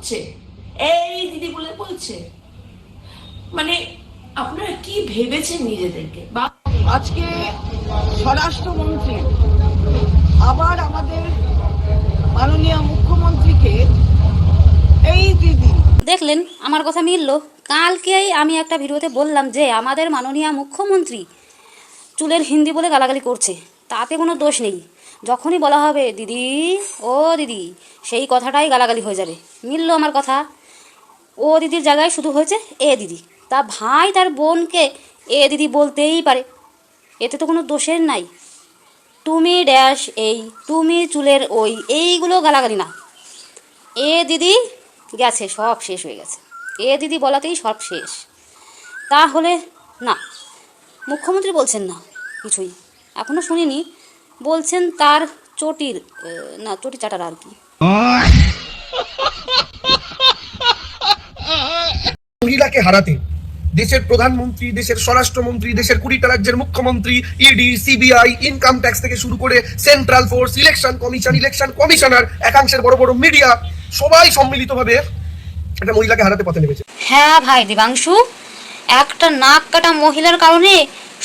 বলছে, এই দিদি বলে বলছে। মানে আপনারা কি ভেবেছেন নিজেদেরকে? বা আজকে স্বরাষ্ট্রমন্ত্রী আবার আমাদের মাননীয় মুখ্যমন্ত্রীকে এই দিদি, দেখলেন আমার কথা মিলল। কালকেই আমি একটা ভিডিওতে বললাম যে আমাদের মাননীয় মুখ্যমন্ত্রী চুলের হিন্দি বলে গালাগালি করছে, তাতে কোনো দোষ নেই। যখনই বলা হবে দিদি ও দিদি, সেই কথাটাই গালাগালি হয়ে যাবে। মিলল আমার কথা। ও দিদির জায়গায় শুধু হয়েছে এ দিদি। তা ভাই তার বোনকে এ দিদি বলতেই পারে, এতে তো কোনো দোষের নাই। তুমি ড্যাশ এই, তুমি চুলের ওই, এইগুলো গালাগালি না। এ দিদি গেছে, সব শেষ হয়ে গেছে। এ দিদি বলাতেই সব শেষ। তাহলে না, মুখ্যমন্ত্রী বলছেন না কিছুই, এখনও শুনিনি। বলছেন তার চটির না, চটি চাটার আর কি। মহিলাকে হারাতে দেশের প্রধানমন্ত্রী, দেশের স্বরাষ্ট্রমন্ত্রী, দেশের 20টা রাজ্যের মুখ্যমন্ত্রী, ইডি, সিবিআই, ইনকাম ট্যাক্স থেকে শুরু করে central force, election commission, election commissioner, একাংশের বড় বড় মিডিয়া, সবাই সম্মিলিতভাবে একটা মহিলাকে হারাতে পথে নেমেছে। হ্যাঁ ভাই দেবাংশু, একটা নাক কাটা মহিলার কারণে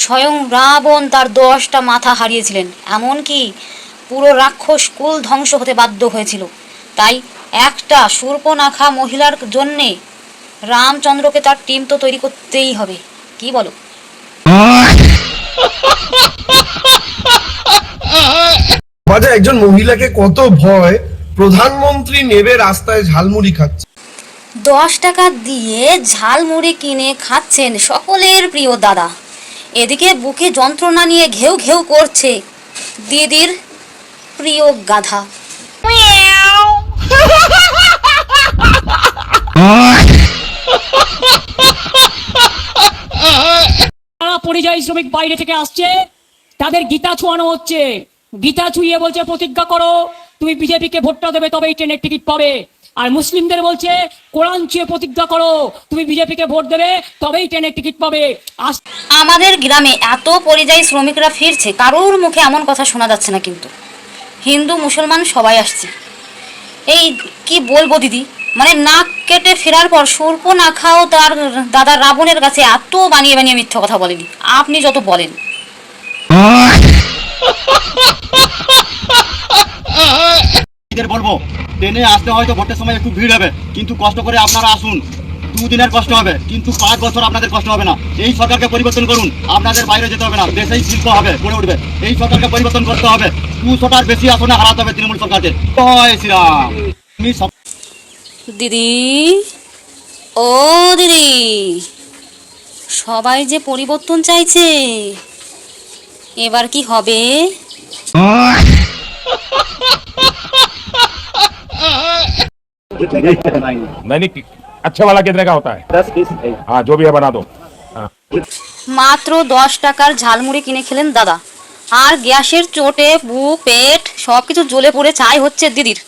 স্বয়ং রাবণ তার 10টা মাথা হারিয়েছিলেন, এমনকি পুরো রাক্ষস কুল ধ্বংস হতে বাধ্য হয়েছিল। তাই একটা শূর্পণখা মহিলার জন্যে রামচন্দ্রকে তার টিম তো তৈরি করতেই হবে। কি বলো? বাজে একজন মহিলাকে কত ভয়, প্রধানমন্ত্রী নেবে রাস্তায় ঝালমুড়ি খাচ্ছে। 10 টাকা দিয়ে ঝালমুড়ি কিনে খাচ্ছেন সকলের প্রিয় দাদা, এদিকে বুকে যন্ত্রণা নিয়ে ঘেউ ঘেউ করছে দিদির প্রিয় গাধা। যারা পরিযায়ী শ্রমিক বাইরে থেকে আসছে তাদের গীতা ছুঁয়ানো হচ্ছে। গীতা ছুঁয়ে বলছে প্রতিজ্ঞা করো তুমি বিজেপিকে ভোটটা দেবে, তবেই ট্রেনের টিকিট পাবে। আর মুসলিমদের বলছে কোরআন ছুঁয়ে প্রতিজ্ঞা করো তুমি বিজেপিকে ভোট দেবে, তবেই ট্রেনের টিকিট পাবে। আমাদের গ্রামে এত পরিযায়ী শ্রমিকরা ফিরছে, কারোর মুখে এমন কথা শোনা যাচ্ছে না, কিন্তু হিন্দু মুসলমান সবাই আসছে। এই কি বলবো দিদি, মানে নাক কেটে ফেরার পর শূর্পণখাও তার দাদা রাবণের কাছে এত বানিয়ে বানিয়ে মিথ্যা কথা বলেনি, আপনি যত বলেন। বলবো ট্রেনে আসতে হয়তো ভোটের সময় একটু ভিড় হবে, কিন্তু কষ্ট করে আপনারা আসুন। 2 দিনের কষ্ট হবে, কিন্তু 5 বছর আপনাদের কষ্ট হবে না। এই সরকারকে পরিবর্তন করুন, আপনাদের বাইরে যেতে হবে না, দেশেই শিল্প হবে, গড়ে উঠবে। এই সরকারকে পরিবর্তন করতে হবে, 200টার বেশি আসনে হারাতে হবে তৃণমূল সরকারকে। জয় শ্রীরাম। দিদি ও দিদি, সবাই যে পরিবর্তন চাইছে, এবার কি হবে? नहीं अच्छा वाला कितने का होता है? 10 पीस। हाँ जो भी है बना दो। মাত্র 10 টাকার ঝালমুড়ি কিনে খেলেন দাদা, আর গ্যাসের চোটে বুক পেট সবকিছু জ্বলে পড়ে চাই হচ্ছে দিদির।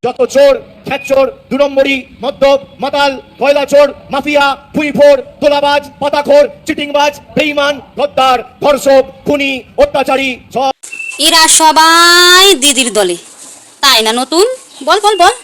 যত চোর, খেচ্চোর, 2 নম্বরী, মদ্যপ, মাতাল, কয়লা চোর, মাফিয়া, ভুঁইফোর, তোলাবাজ, পাতাখোর, চিটিংবাজ, বেঈমান, গদ্দার, ধর্ষক, খুনি, অত্যাচারী, সব এরা সবাই দিদির দলে, তাই না? নতুন বল বল বল।